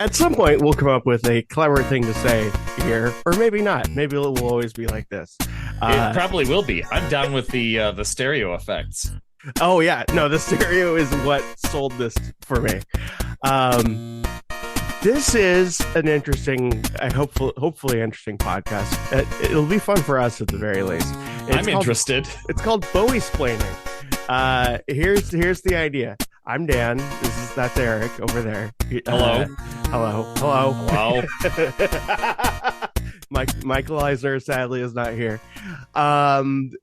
At some point, we'll come up with a clever thing to say here, or maybe not. Maybe it will always be like this. It probably will be. I'm down with the stereo effects. Oh yeah, no, the stereo is what sold this for me. This is an interesting, hopefully interesting podcast. It'll be fun for us at the very least. I'm interested. It's called Bowiesplaining. Here's the idea. I'm Dan. That's Erik over there. Hello. Hello. Michael Eisner sadly is not here.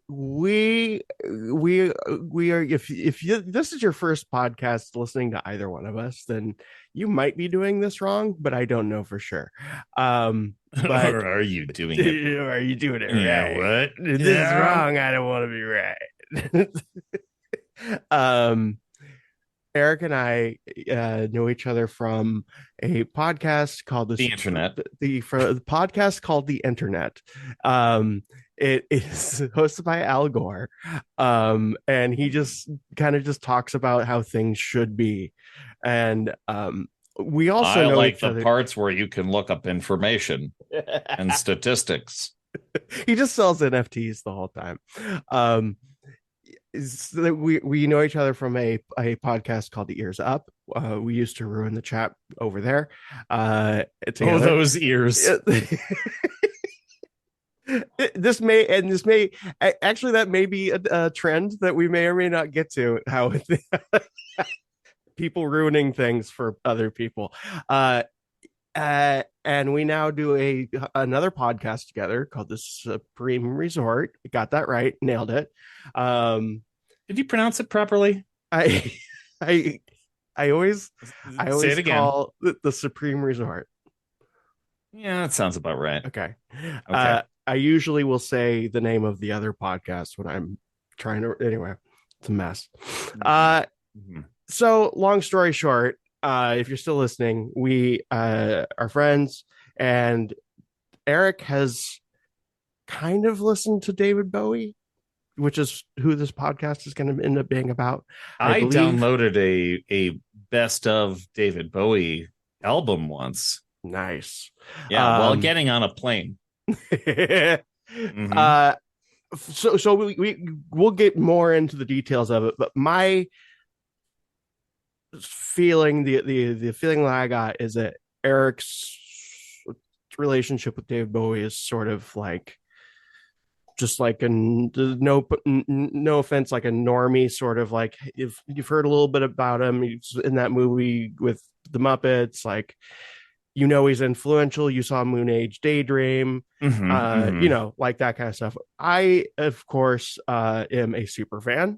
We are. If this is your first podcast listening to either one of us, then you might be doing this wrong, but I don't know for sure. But or are you doing it? Are you doing it yeah, right? What? This is wrong. I don't want to be right. Erik and I know each other from a podcast called the Internet. The podcast called The Internet. It is hosted by Al Gore, and he just talks about how things should be. And we also know like each the other. Parts where you can look up information and statistics. He just sells NFTs the whole time. We know each other from a podcast called The Ears Up. We used to ruin the chat over there. Together. Those ears. This may actually, that may be a trend that we may or may not get to, how people ruining things for other people. And we now do another podcast together called The Supreme Resort. Got that right. Nailed it. Did you pronounce it properly? I always say it again. Call the Supreme Resort. Yeah, that sounds about right. Okay. I usually will say the name of the other podcast when I'm trying to. Anyway, it's a mess. So long story short, if you're still listening, we are friends, and Erik has kind of listened to David Bowie, which is who this podcast is going to end up being about. I downloaded a best of David Bowie album once. Nice. Yeah, while getting on a plane. So we'll get more into the details of it, but my feeling, the feeling that I got is that Erik's relationship with David Bowie is sort of like, just like no offense, like a normie sort of, like, if you've heard a little bit about him, he's in that movie with the Muppets, like, he's influential. You saw Moon Age Daydream, like that kind of stuff. I, of course, am a super fan,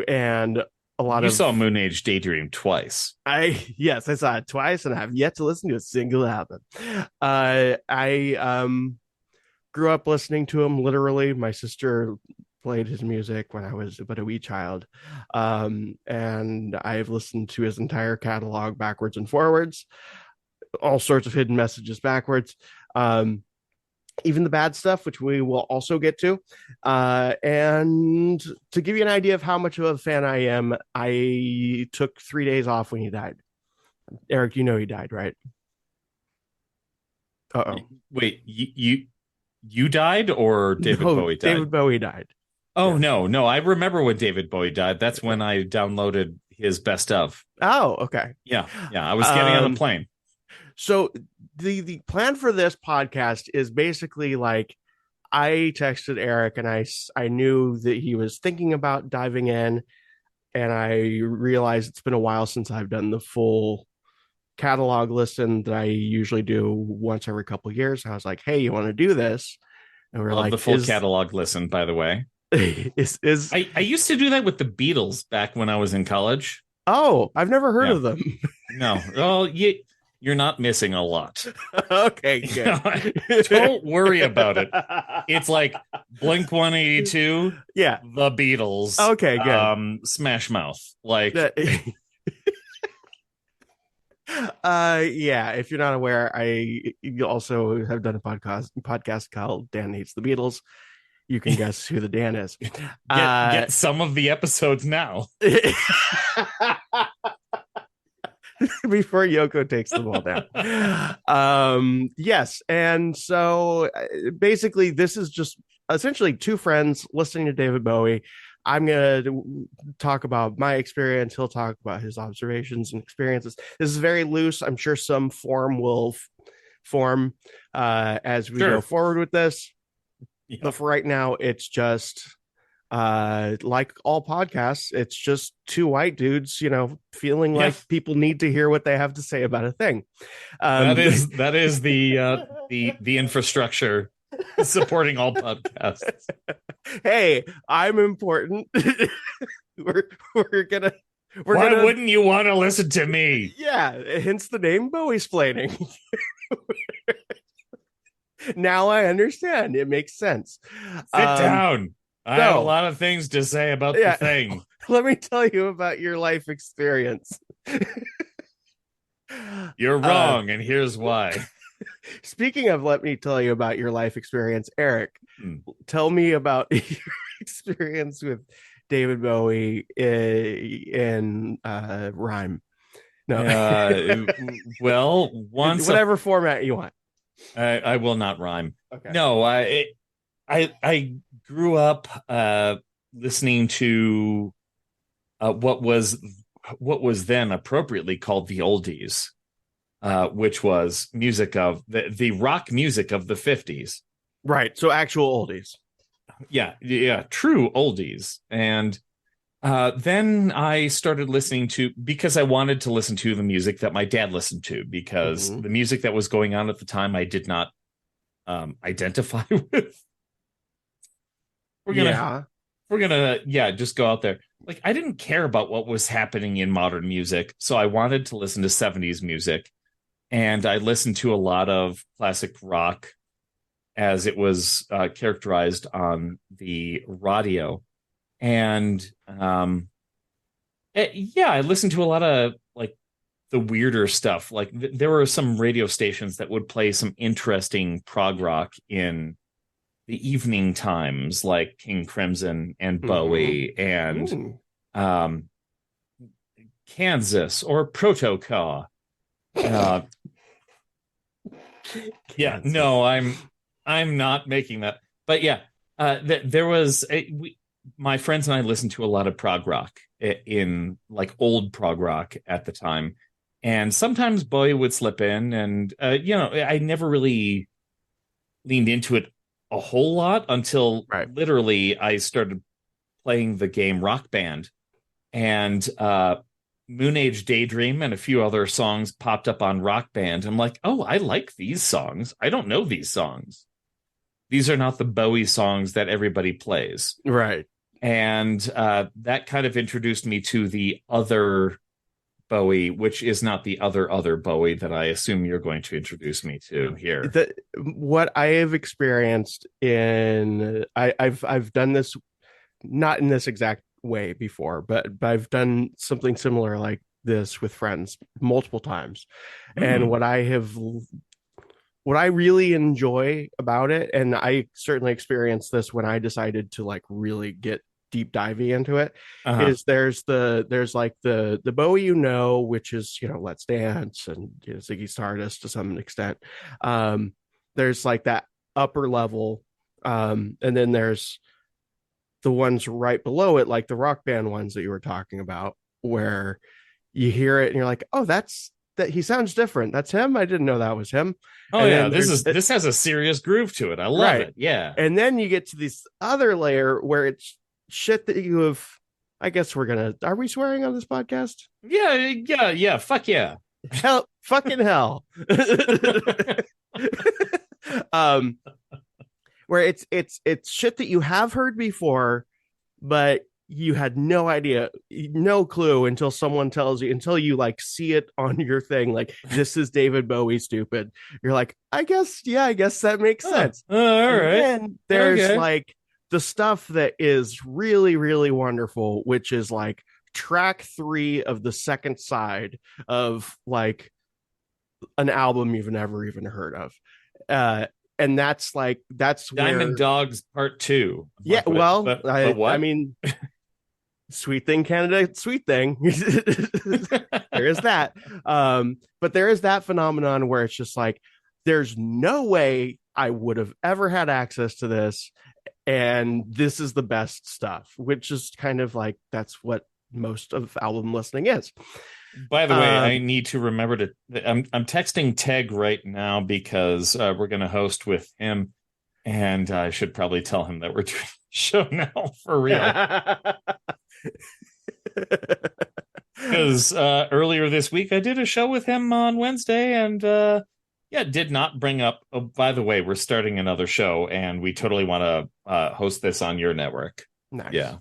and you saw Moon Age Daydream twice. Yes, I saw it twice, and I have yet to listen to a single album. I grew up listening to him, literally. My sister played his music when I was but a wee child, and I've listened to his entire catalog backwards and forwards, all sorts of hidden messages backwards, even the bad stuff, which we will also get to. And to give you an idea of how much of a fan I am, I took 3 days off when he died. Erik, he died, right? Wait, you died, or David Bowie died? David Bowie died. Oh, yes. No. I remember when David Bowie died. That's when I downloaded his best of. Oh, okay. Yeah. I was getting on a plane. So the plan for this podcast is basically like, I texted Erik, and I knew that he was thinking about diving in, and I realized it's been a while since I've done the full catalog listen that I usually do once every couple of years. I was like, hey, you want to do this? And we're like, the full catalog listen, by the way. I used to do that with the Beatles back when I was in college. Oh, I've never heard of them. No. Well, you're not missing a lot. Okay, good. Don't worry about it. It's like Blink 182. Yeah. The Beatles. Okay, good. Smash Mouth. Like. If you're not aware, I also have done a podcast called Dan Hates the Beatles. You can guess who the Dan is. Get some of the episodes now. before Yoko takes the ball down. Yes, and so basically, this is just essentially two friends listening to David Bowie. I'm gonna talk about my experience. He'll talk about his observations and experiences. This is very loose. I'm sure some form will form as we go forward with this. Yep. But for right now, it's just like all podcasts, it's just two white dudes, feeling like people need to hear what they have to say about a thing. That is the infrastructure supporting all podcasts. Hey, I'm important. we're gonna. Why wouldn't you want to listen to me? Yeah, hence the name Bowiesplaining. Now I understand. It makes sense. Sit down. I have a lot of things to say about the thing. Let me tell you about your life experience. You're wrong, and here's why. Speaking of, let me tell you about your life experience, Erik. Tell me about your experience with David Bowie in rhyme. No, well, whatever format you want. I will not rhyme. Okay. No, I grew up listening to what was then appropriately called the oldies, which was music of the rock music of the 50s. Right. So actual oldies. Yeah, true oldies. And then I started listening to, because I wanted to listen to the music that my dad listened to, because the music that was going on at the time I did not identify with. We're gonna just go out there. Like, I didn't care about what was happening in modern music, so I wanted to listen to 70s music, and I listened to a lot of classic rock as it was characterized on the radio. And I listened to a lot of like the weirder stuff. Like there were some radio stations that would play some interesting prog rock in the evening times, like King Crimson and Bowie and Kansas or Protocol. I'm not making that. But there was my friends and I listened to a lot of prog rock in like old prog rock at the time. And sometimes Bowie would slip in, and I never really leaned into it a whole lot until literally I started playing the game Rock Band, and Moon Age Daydream and a few other songs popped up on Rock Band. I'm like, oh, I like these songs. I don't know these songs. These are not the Bowie songs that everybody plays. Right. And that kind of introduced me to the other Bowie, which is not the other Bowie that I assume you're going to introduce me to here. What I have experienced I've done this, not in this exact way before, but I've done something similar like this with friends multiple times. And what I really enjoy about it, and I certainly experienced this when I decided to like really get deep divey into it, is there's like the Bowie, which is Let's Dance and Ziggy Stardust to some extent. There's like that upper level, and then there's the ones right below it, like the Rock Band ones that you were talking about, where you hear it and you're like, oh, that he sounds different. That's him. I didn't know that was him. Oh, and this has a serious groove to it. I love it. Yeah. And then you get to this other layer where it's shit that you have. I guess are we swearing on this podcast? Yeah. Fuck yeah. Hell, fucking hell. Where it's shit that you have heard before, but you had no idea, no clue until someone tells you, until you like see it on your thing, like, this is David Bowie stupid. You're like, I guess that makes sense. All right. And there's like the stuff that is really, really wonderful, which is like track 3 of the second side of like an album you've never even heard of. And that's Diamond Dogs Part 2. Yeah, but what? I mean, Sweet thing, Canada, sweet thing. There is that. But there is that phenomenon where it's just like, there's no way I would have ever had access to this. And this is the best stuff, which is kind of like, that's what most of album listening is. By the way, I need to remember to. I'm texting Teg right now because we're going to host with him, and I should probably tell him that we're doing the show now for real. Because earlier this week I did a show with him on Wednesday, and did not bring up. Oh, by the way, we're starting another show, and we totally want to host this on your network. Nice. Yeah.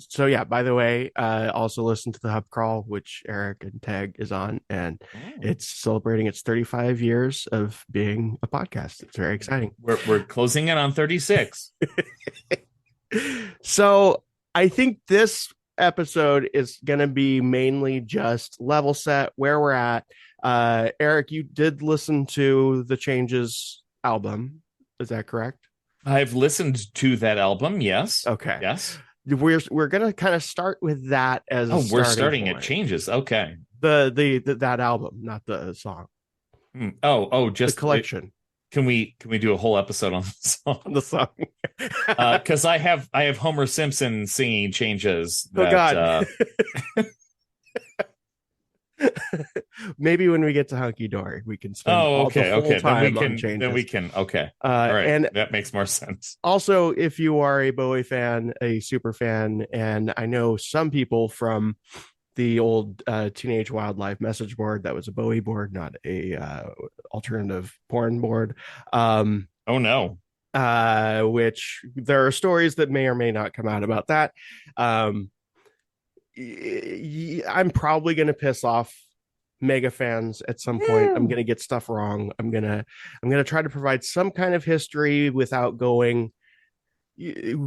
So yeah, by the way, also listen to the Hub Crawl, which Erik and Tag is on, and it's celebrating its 35 years of being a podcast. It's very exciting. We're closing in on 36. So I think this episode is going to be mainly just level set where we're at. Erik, you did listen to the Changes album. Is that correct? I've listened to that album. Yes. Okay. Yes. We're gonna kind of start with that as we're starting point. At Changes. Okay. The that album, not the song. Just the collection. Can we do a whole episode on the song? Because I have Homer Simpson singing Changes. Oh God. Maybe when we get to Hunky Dory, we can spend okay. time on Changes. Then we can. Okay. All right. And that makes more sense. Also, if you are a Bowie fan, a super fan, and I know some people from the old Teenage Wildlife message board that was a Bowie board, not a alternative porn board. Oh no. Which there are stories that may or may not come out about that. I'm probably going to piss off mega fans at some point. I'm going to get stuff wrong. I'm going to try to provide some kind of history without going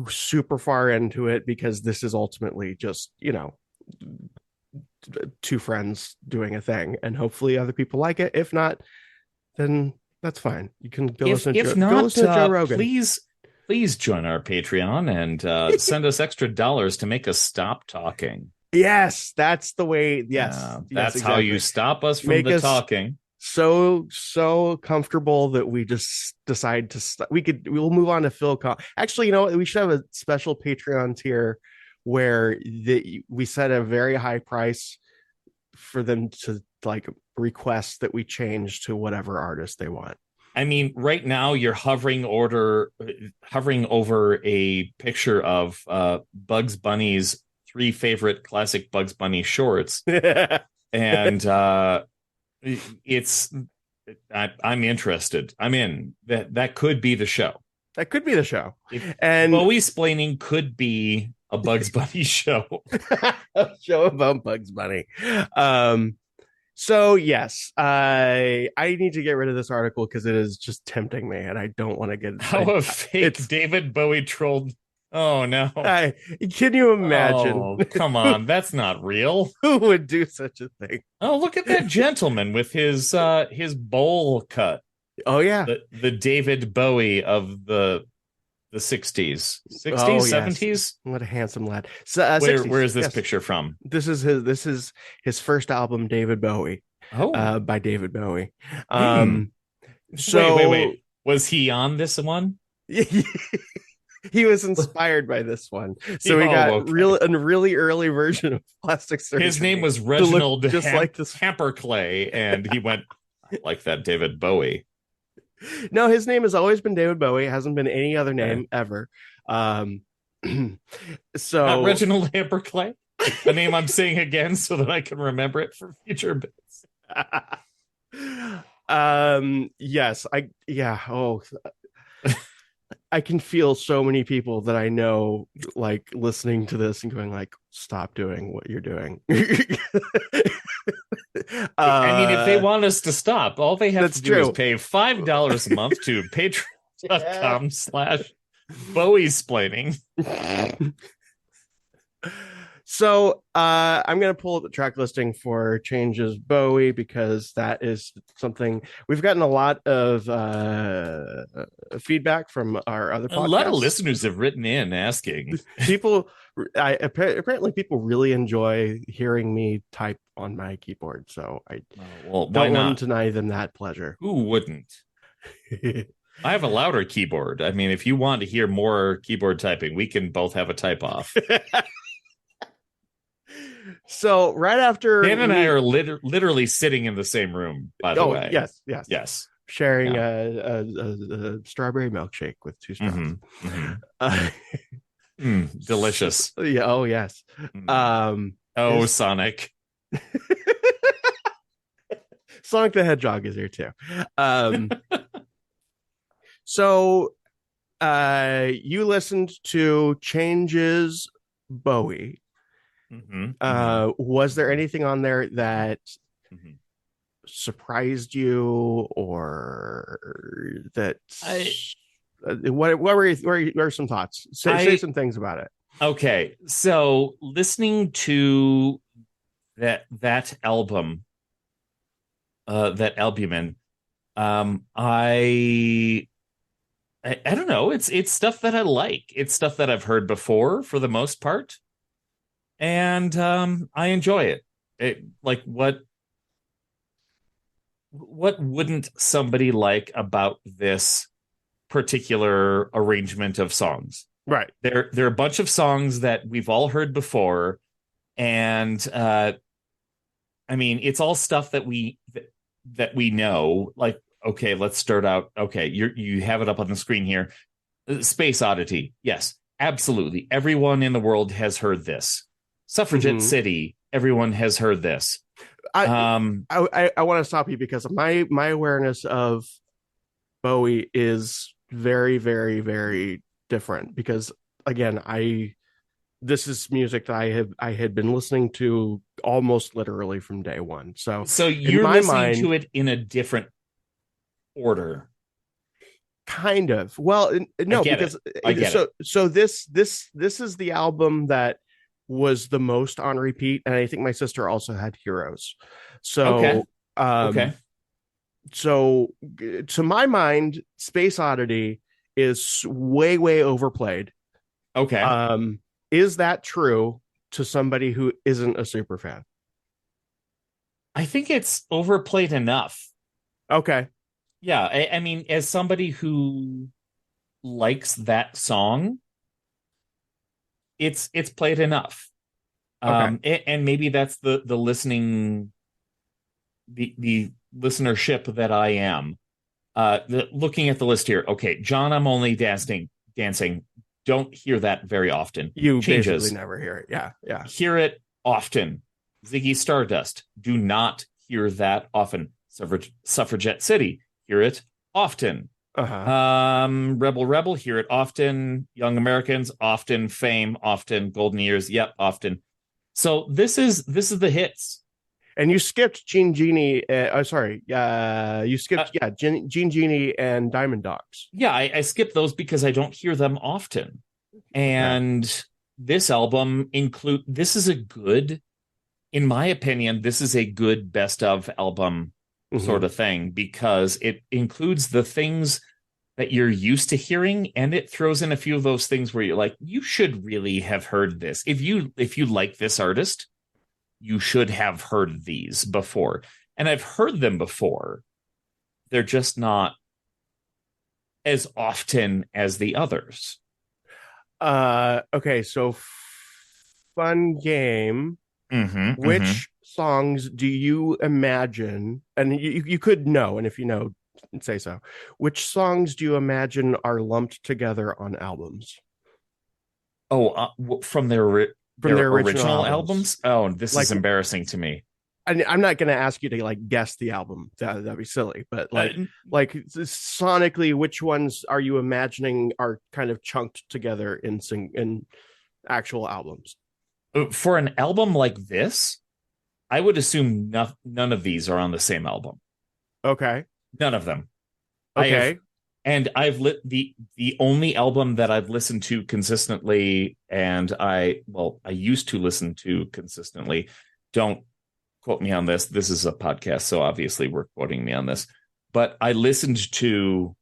super far into it, because this is ultimately just, two friends doing a thing, and hopefully other people like it. If not, then that's fine. You can go listen to Joe Rogan. Please join our Patreon and send us extra dollars to make us stop talking. Yes, that's the way. Yes, that's exactly how you stop us from the talking. So comfortable that we just decide to we'll move on to Phil. Actually, we should have a special Patreon tier where we set a very high price for them to like request that we change to whatever artist they want. I mean, right now you're hovering over a picture of Bugs Bunny's 3 favorite classic Bugs Bunny shorts, and I'm interested. I'm in. That could be the show. That could be the show. And Bowiesplaining could be a Bugs Bunny show. A show about Bugs Bunny. So yes, I need to get rid of this article because it is just tempting me, and I don't want to get a fake David Bowie trolled. Oh no! Can you imagine? Oh, come on, that's not real. Who would do such a thing? Oh, look at that gentleman with his bowl cut. Oh yeah, the David Bowie of the 60s, 70s. What a handsome lad. So, where is this picture from? This is his first album, David Bowie. By David Bowie. So wait. Was he on this one? He was inspired by this one. So we got a really early version of Plastic Surgery. His name was Reginald just like this Hamperclay, and he went, I like that David Bowie. No, his name has always been David Bowie. It hasn't been any other name ever. So not Reginald Hamperclay, a name I'm saying again so that I can remember it for future bits. Yes, I can feel so many people that I know like listening to this and going like, stop doing what you're doing. I mean, if they want us to stop, all they have to do is pay $5 a month to patreon.com/Bowiesplaining. So I'm going to pull up the track listing for Changes Bowie because that is something we've gotten a lot of feedback from our other A lot of podcasts. listeners have written in asking. People, apparently, people really enjoy hearing me type on my keyboard. So I Well, why don't want not? to deny them that pleasure. Who wouldn't? I have a louder keyboard. I mean, if you want to hear more keyboard typing, we can both have a type off. So right after Dan and I are literally sitting in the same room, by the oh way. yes, yes, Yes. sharing Yeah. a strawberry milkshake with two straws. Mm-hmm. Mm-hmm. Uh, Delicious. yeah. Oh yes. Oh, Sonic. Sonic the Hedgehog is here too. Um, so you listened to Changes Bowie. Was there anything on there that surprised you, or that what were some thoughts? Say some things about it. Okay, so listening to that album, that albumin, I don't know. It's stuff that I like. It's stuff that I've heard before for the most part, and I enjoy it. Like what wouldn't somebody like about this particular arrangement of songs? Right. There are a bunch of songs that we've all heard before, and I mean, it's all stuff that we know. Like, okay, let's start out. Okay, you have it up on the screen here. Space Oddity. Yes, absolutely. Everyone in the world has heard this. Suffragette City. Everyone has heard this. I want to stop you because my awareness of Bowie is very, very, very different because again, this is music that I had been listening to almost literally from day one. So you're listening to it in a different order. Kind of. Well, no, because so this is the album that was the most on repeat, and I think my sister also had Heroes. So okay. So to my mind, Space Oddity is way, way overplayed. Okay. Is that true to somebody who isn't a super fan? I think it's overplayed enough. Okay. Yeah, I mean, as somebody who likes that song, it's played enough. Okay. And maybe that's the listening, the listenership that I am. Looking at the list here, okay, John, I'm only dancing. Don't hear that very often. You Changes. basically never hear it. Yeah. Hear it often. Ziggy Stardust. Do not hear that often. Suffragette City. Hear it often. Rebel. Hear it often. Young Americans. Often. Fame. Often. Golden Years. Yep. Often. So this is the hits. And you skipped Gene Genie. You skipped Gene Genie and Diamond Dogs. Yeah, I skipped those because I don't hear them often. And this album this is a good, in my opinion, this is a good best of album sort of thing because it includes the things that you're used to hearing, and it throws in a few of those things where you're like, you should really have heard this. If you like this artist, you should have heard these before. And I've heard them before. They're just not as often as the others. Okay, so fun game. Which songs do you imagine, and you could know, and if you know, say so, which songs do you imagine are lumped together on albums? From their original albums? Oh, this is embarrassing to me. I'm not going to ask you to like guess the album. That'd be silly. But like sonically, which ones are you imagining are kind of chunked together in actual albums? For an album like this, I would assume none of these are on the same album. Okay. None of them. Okay. and I've lit the only album that I've listened to consistently, and I used to listen to consistently. Don't quote me on this. This is a podcast, so obviously we're quoting me on this. But I listened to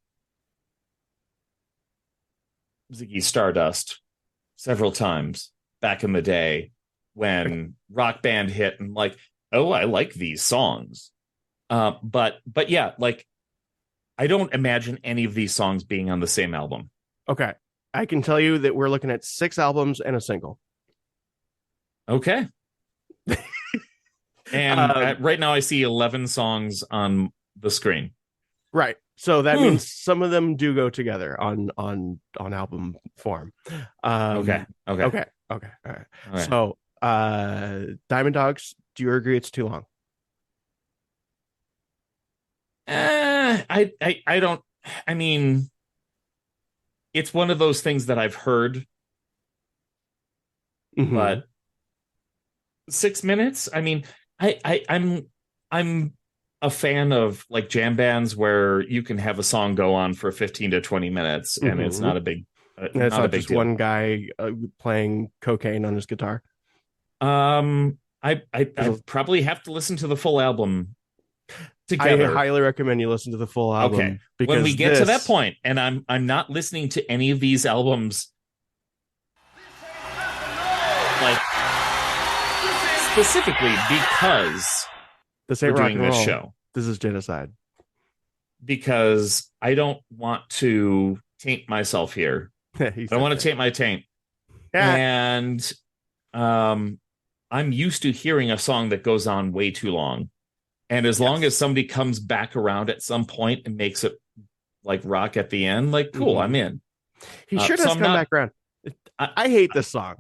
Ziggy Stardust several times back in the day when Rock Band hit, and like, oh, I like these songs. But yeah, like, I don't imagine any of these songs being on the same album. Okay. I can tell you that we're looking at 6 albums and a single. Okay. And right now I see 11 songs on the screen. Right. So that means some of them do go together on album form. Okay. All right. So Diamond Dogs, do you agree it's too long? I don't. I mean, it's one of those things that I've heard, but 6 minutes. I mean, I'm a fan of like jam bands where you can have a song go on for 15 to 20 minutes, and it's not a big. It's not a big deal. One guy playing cocaine on his guitar. I probably have to listen to the full album together. I highly recommend you listen to the full album. Okay, because when we get to that point, and I'm not listening to any of these albums, like specifically because this ain't we're doing this show. This is genocide. Because I don't want to taint myself here. I don't want to taint my taint. Yeah. And I'm used to hearing a song that goes on way too long. And as long as somebody comes back around at some point and makes it like rock at the end, like, cool, I'm in. He sure does come back around. I hate this song.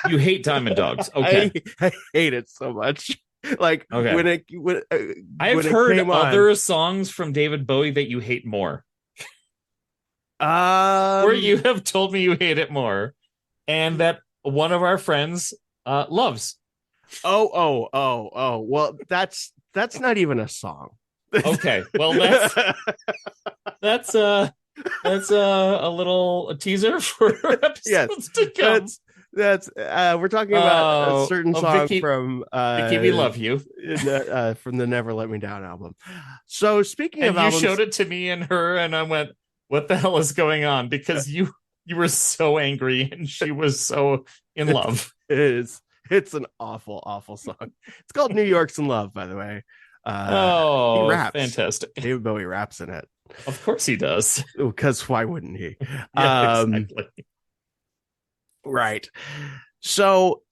You hate Diamond Dogs. Okay. I hate it so much. Like, okay. I've heard other songs from David Bowie that you hate more. Where you have told me you hate it more, and that one of our friends loves. Well, that's not even a song. Okay, well that's a little teaser for episodes to come. That's we're talking about a certain song Vicky, from Vicky, we love you from the Never Let Me Down album. So speaking of you albums, showed it to me and her, and I went, "What the hell is going on?" Because you were so angry and she was so in love. It's an awful song. It's called New York's in Love, by the way. He raps. Fantastic. David Bowie raps in it. Of course he does. Because why wouldn't he? Yeah, exactly. Right. So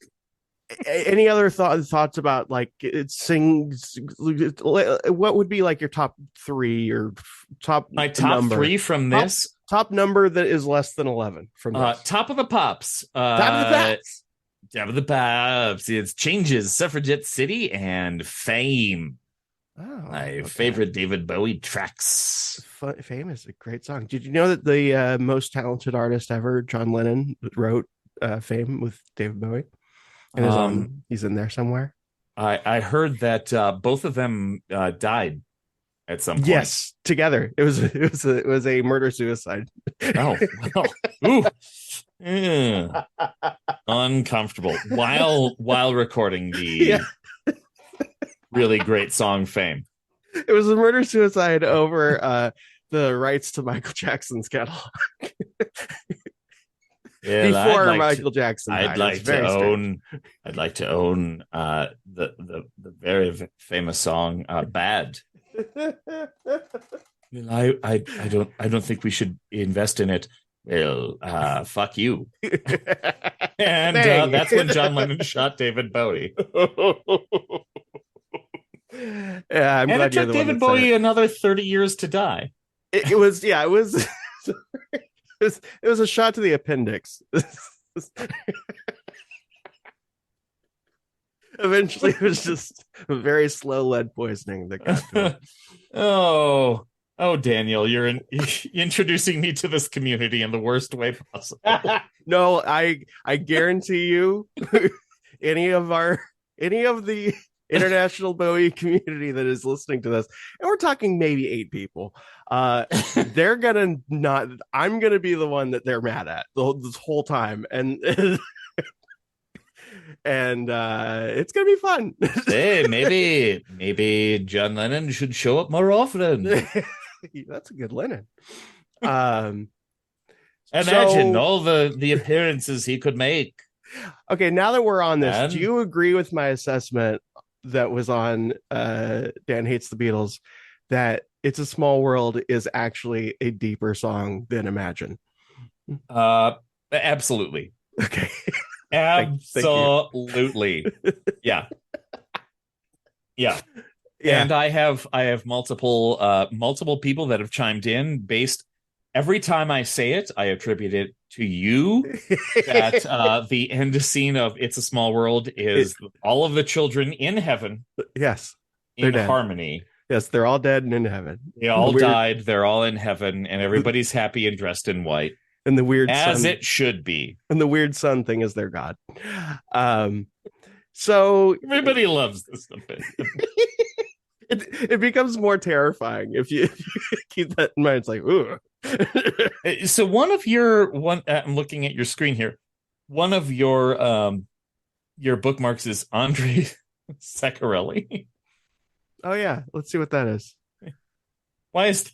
any other thoughts about like it sings? What would be like your top 3 or top number? 3 from this top number that is less than 11 from this? Top of the Pops. Top of the Pops. It's Changes, Suffragette City, and Fame. My favorite David Bowie tracks. Fame is a great song. Did you know that the most talented artist ever, John Lennon, wrote Fame with David Bowie? And he's in there somewhere. I heard that both of them died at some point. Yes, together. It was a murder suicide. Oh, well. Ooh. Uncomfortable while recording the really great song Fame. It was a murder suicide over the rights to Michael Jackson's catalog. Before Michael Jackson died. I'd like to own the very famous song Bad. I don't think we should invest in it. Well, fuck you. And that's when John Lennon shot David Bowie. Yeah, I'm glad it took David Bowie another 30 years to die. It was a shot to the appendix. Eventually, it was just a very slow lead poisoning that got to him. Oh, Daniel, you're introducing me to this community in the worst way possible. No, I guarantee you, any of the international Bowie community that is listening to this, and we're talking maybe 8 people, they're gonna not. I'm gonna be the one that they're mad at this whole time, and and it's gonna be fun. Hey, maybe John Lennon should show up more often. That's a good Lennon. Um, Imagine so, all the appearances he could make. okay, now that we're on this, And do you agree with my assessment that was on Dan Hates the Beatles, that It's a Small World is actually a deeper song than Imagine? Absolutely. Okay. Absolutely. Yeah. Yeah. Yeah. And I have multiple people that have chimed in based. Every time I say it, I attribute it to you. That the end scene of It's a Small World is all of the children in heaven. Yes, in dead. harmony. Yes, they're all dead and in heaven. They all died. They're all in heaven, and everybody's happy and dressed in white. And the weird as sun, it should be. And the weird sun thing is their god. So everybody loves this event. It becomes more terrifying if you keep that in mind. It's like, ooh. So I'm looking at your screen here. One of your bookmarks is Andre Saccarelli. Oh yeah, let's see what that is. Why is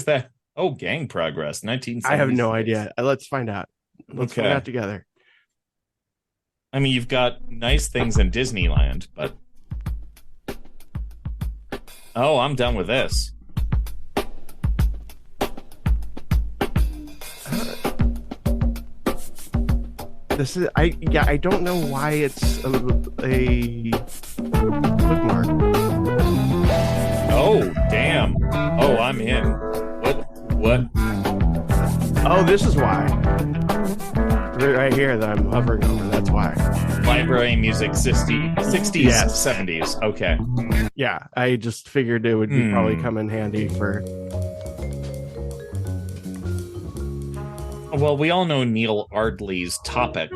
that? Oh, Gang Progress, 1976. I have no idea. Let's find out. Let's find out together. I mean, you've got nice things in Disneyland, but oh, I'm done with this. This is I don't know why it's a bookmark. Oh, damn. Oh, I'm in. What? Oh, this is why. Right here that I'm hovering over, that's why. Library music 60s, yes. 70s. Okay. Yeah, I just figured it would be probably come in handy for. Well, we all know Neil Ardley's topic.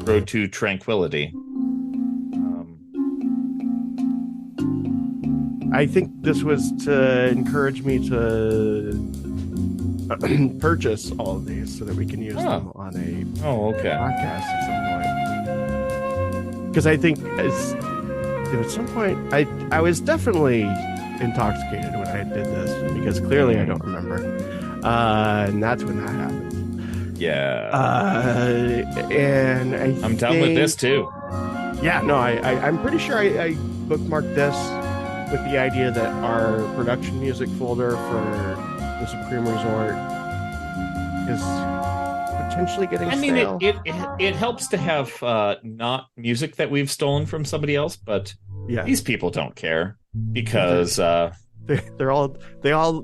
Road to Tranquility. I think this was to encourage me to purchase all of these so that we can use them on a podcast at some point. Because I think at some point I was definitely intoxicated when I did this, because clearly I don't remember, and that's when that happened. And I'm done with this too. Yeah, no, I'm pretty sure I bookmarked this with the idea that our production music folder for the Supreme Resort is potentially getting stale. It helps to have not music that we've stolen from somebody else, but these people don't care because they all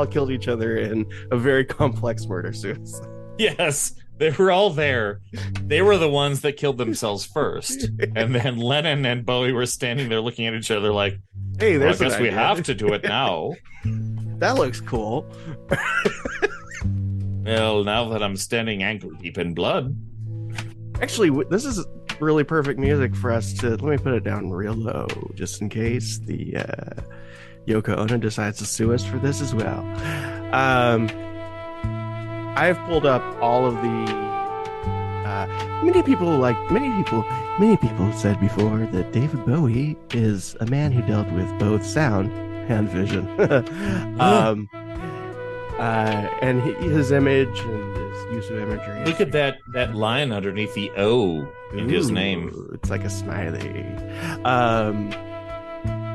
killed each other in a very complex murder suicide. Yes, they were all there. They were the ones that killed themselves first, and then Lennon and Bowie were standing there looking at each other like, "Hey, I guess we have to do it now." That looks cool. Well, now that I'm standing ankle deep in blood. Actually, this is really perfect music for us to. Let me put it down real low, just in case the Yoko Ono decides to sue us for this as well. I've pulled up all of the. Many people said before that David Bowie is a man who dealt with both sound and vision, and his image and his use of imagery. Look at that line underneath the O in his name. It's like a smiley.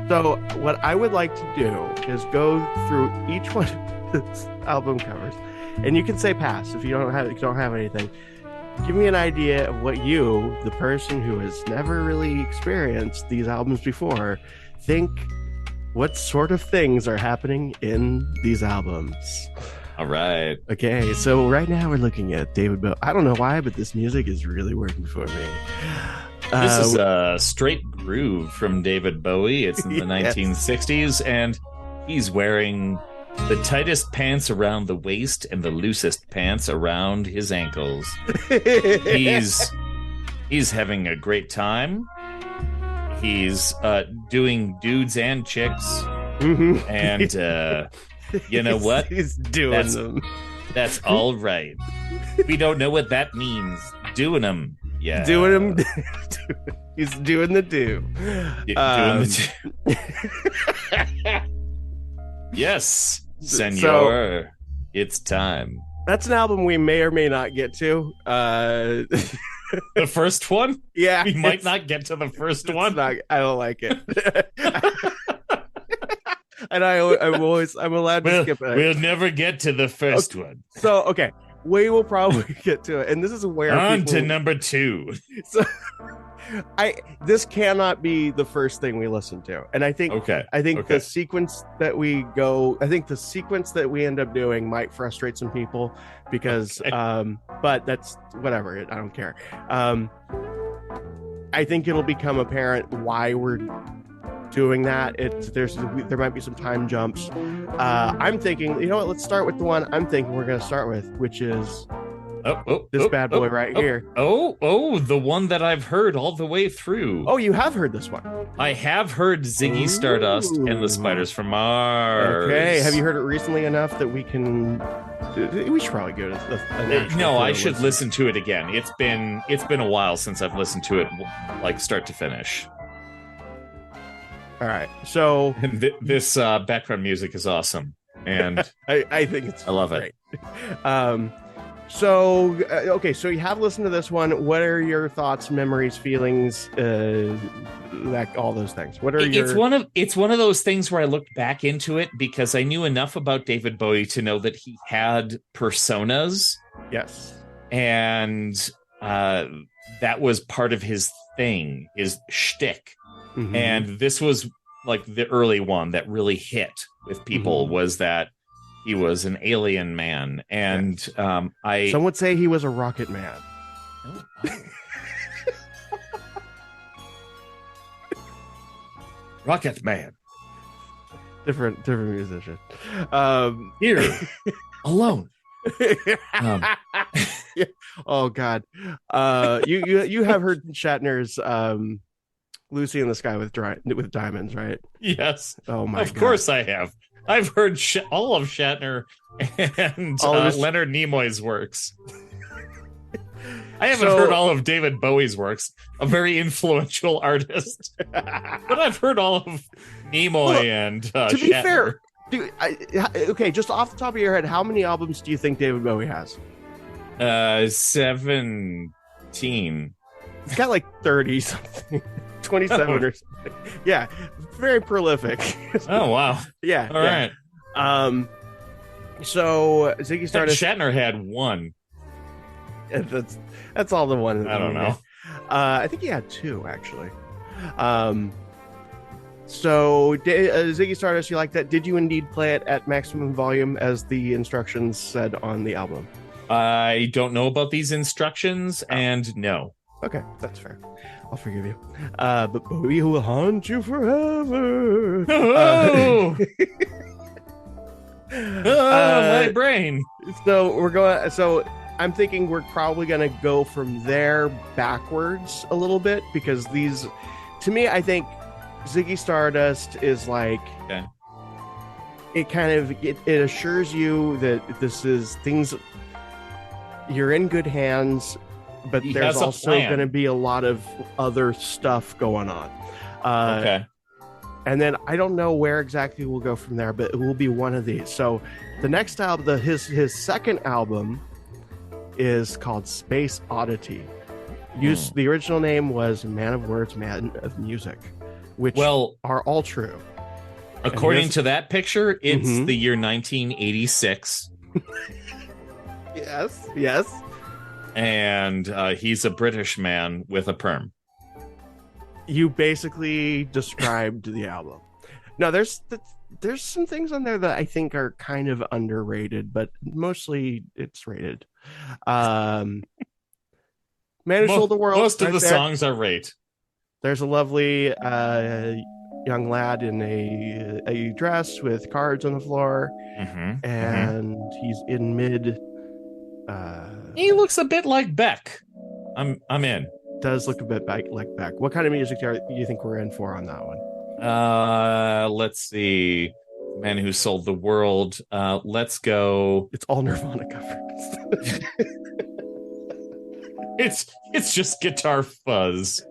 So what I would like to do is go through each one of his album covers. And you can say pass if you don't have anything. Give me an idea of what you, the person who has never really experienced these albums before, think what sort of things are happening in these albums. All right. Okay, so right now we're looking at David Bowie. I don't know why, but this music is really working for me. This is a straight groove from David Bowie. It's in the 1960s, and he's wearing the tightest pants around the waist and the loosest pants around his ankles. He's having a great time. He's doing dudes and chicks. And you know what? He's doing them. That's all right. We don't know what that means. Doing them. Yeah. Doing them. He's doing the do. Doing the do. Yes, senor. So, it's time. That's an album we may or may not get to. The first one? Yeah. We might not get to the first one. I don't like it. And I'm allowed to skip it. We'll never get to the first one. So, okay. We will probably get to it. And this is where on to number 2. So this cannot be the first thing we listen to. And I think the sequence that we end up doing might frustrate some people because but that's whatever. I don't care. I think it'll become apparent why we're doing that. There might be some time jumps. I'm thinking, you know what, let's start with the one I'm thinking we're going to start with, which is this bad boy right here. The one that I've heard all the way through. Oh, you have heard this one? I have heard Ziggy Stardust and the Spiders from Mars. Okay, have you heard it recently enough that we should probably go to No, I should listen to it again. It's been a while since I've listened to it like start to finish. All right, so this background music is awesome, and I think I love it. So so you have listened to this one. What are your thoughts, memories, feelings, like all those things? What are it's one of those things where I looked back into it because I knew enough about David Bowie to know that he had personas. Yes, and that was part of his thing, his shtick. Mm-hmm. And this was like the early one that really hit with people was that he was an alien man. And some would say he was a rocket man. Rocket man. Different musician. Here, alone. Yeah. Oh God. You have heard Shatner's Lucy in the Sky with Diamonds, right? Yes. Oh my God. Of course I have. I've heard all of Shatner and Leonard Nimoy's works. I haven't heard all of David Bowie's works, a very influential artist. But I've heard all of Nimoy and Shatner. To be fair, just off the top of your head, how many albums do you think David Bowie has? 17. He's got like 30 something. 27 or something. Yeah, very prolific. Oh wow. Yeah. All right. So Ziggy Stardust. Shatner had one. That's all the one. I don't know. I think he had 2 actually. So Ziggy Stardust, you like that? Did you indeed play it at maximum volume as the instructions said on the album? I don't know about these instructions, and no. Okay, that's fair. I'll forgive you. But Bowie will haunt you forever. My brain. So I'm thinking we're probably going to go from there backwards a little bit because to me, I think Ziggy Stardust is like, it assures you that this is things, you're in good hands, but there's also going to be a lot of other stuff going on. Okay. And then I don't know where exactly we'll go from there, but it will be one of these. So the next album, his second album is called Space Oddity. The original name was Man of Words, Man of Music, which are all true. According to that picture, it's the year 1986. Yes. And he's a British man with a perm. You basically described the album. Now, there's some things on there that I think are kind of underrated, but mostly it's rated. Man Who Sold the World. Most of the songs are rate. There's a lovely young lad in a dress with cards on the floor, and he's in mid. He looks a bit like Beck. I'm in. does look a bit like Beck. What kind of music do you think we're in for on that one? Let's see. Man Who Sold the World. Let's go. It's all Nirvana covers. It's just guitar fuzz.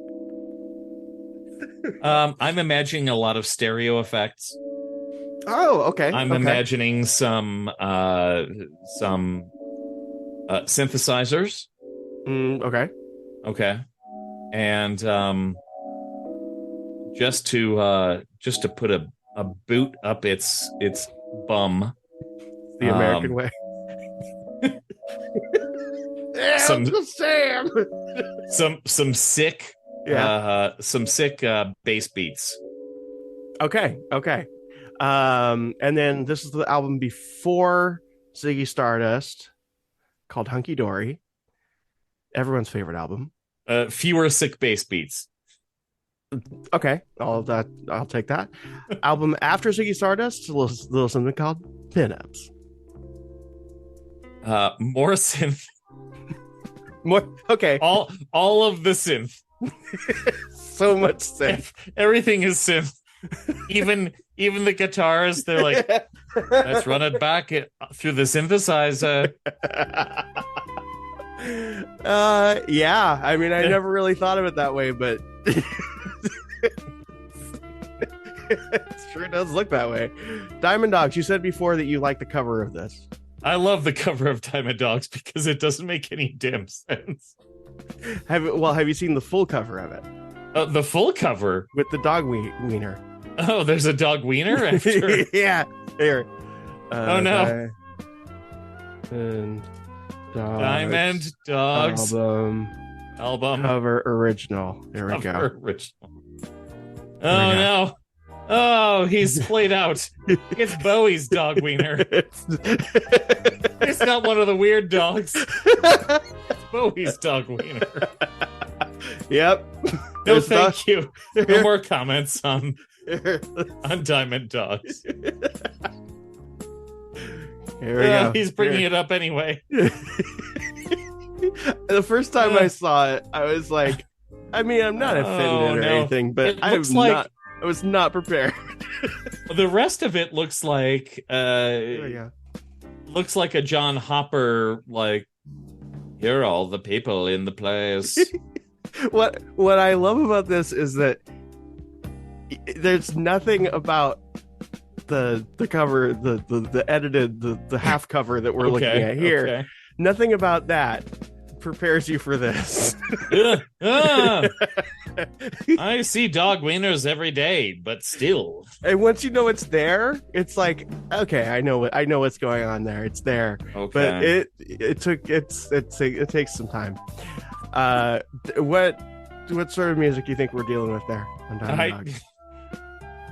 I'm imagining a lot of stereo effects. Oh, okay. I'm imagining some synthesizers. Okay. Okay. And just to put a boot up its bum. The American way. some Sam. some sick bass beats. Okay. And then this is the album before Ziggy Stardust, called Hunky Dory. Everyone's favorite album. Fewer sick bass beats. Okay, I'll take that. Album after Ziggy Stardust, a little something called Pinups. More synth. More okay. All of the synth. So much synth. Everything is synth. Even the guitars, they're like, let's run it back through the synthesizer. Yeah. I mean, I never really thought of it that way, but it sure does look that way. Diamond Dogs, you said before that you like the cover of this. I love the cover of Diamond Dogs because it doesn't make any damn sense. Have you seen the full cover of it? The full cover with the dog wiener. Oh, there's a dog wiener after. Yeah. Here. Oh no. Diamond Dogs album cover original. There we go. Original. Oh no. Oh, he's played out. It's Bowie's dog wiener. It's not one of the weird dogs. It's Bowie's dog wiener. Yep. No, thank you. No more comments on Diamond Dogs. Here we go. He's bringing it up anyway. The first time I saw it, I was like, I mean, I'm not offended or anything, but I was not prepared. The rest of it looks like a John Hopper, like, here are all the people in the place. What I love about this is that there's nothing about the cover, the edited, the half cover that we're looking at here. Okay. Nothing about that prepares you for this. I see dog wieners every day, but still. And once you know it's there, it's like, okay, I know what's going on there. It's there. Okay. But it takes some time. What sort of music do you think we're dealing with there on Diamond Dogs?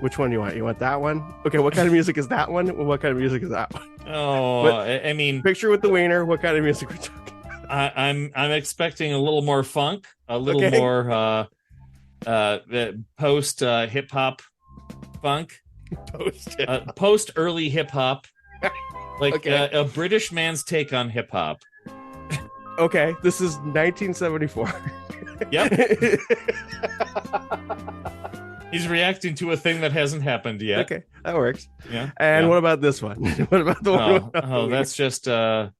Which one do you want? You want that one? Okay, what kind of music is that one? What kind of music is that one? Oh, I mean, picture with the wiener. What kind of music we're talking? I'm expecting a little more funk, a little more post hip hop funk, post early hip hop, like a British man's take on hip hop. Okay, this is 1974. Yep. He's reacting to a thing that hasn't happened yet. Okay, that works. Yeah. And what about this one? What about the one? Oh, that's just a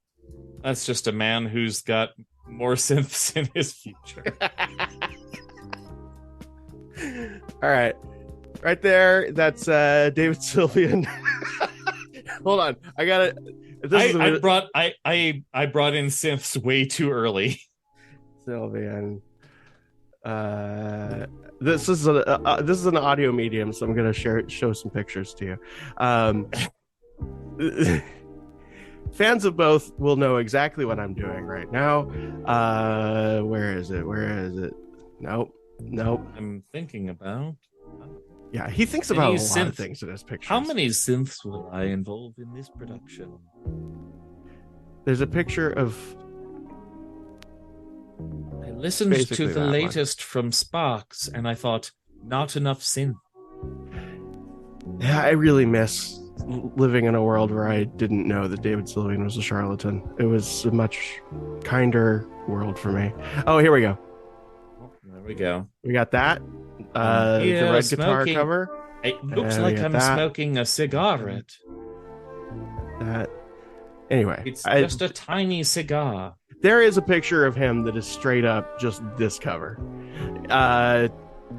man who's got more synths in his future. All right, right there. That's David Sylvian. Hold on, I got it. I brought in synths way too early. Sylvian. This is an audio medium, so I'm gonna show some pictures to you. Fans of both will know exactly what I'm doing right now. Where is it? Nope. I'm thinking about. Yeah, he thinks about a lot of things in his pictures. How many synths will I involve in this production? There's a picture of. I listened to the latest from Sparks, and I thought, not enough synth. Yeah, I really miss living in a world where I didn't know that David Sylvian was a charlatan. It was a much kinder world for me. Oh, here we go. There we go. We got that. The red guitar cover. It looks like I'm smoking a cigarette. That. Anyway, it's just a tiny cigar. There is a picture of him that is straight up just this cover.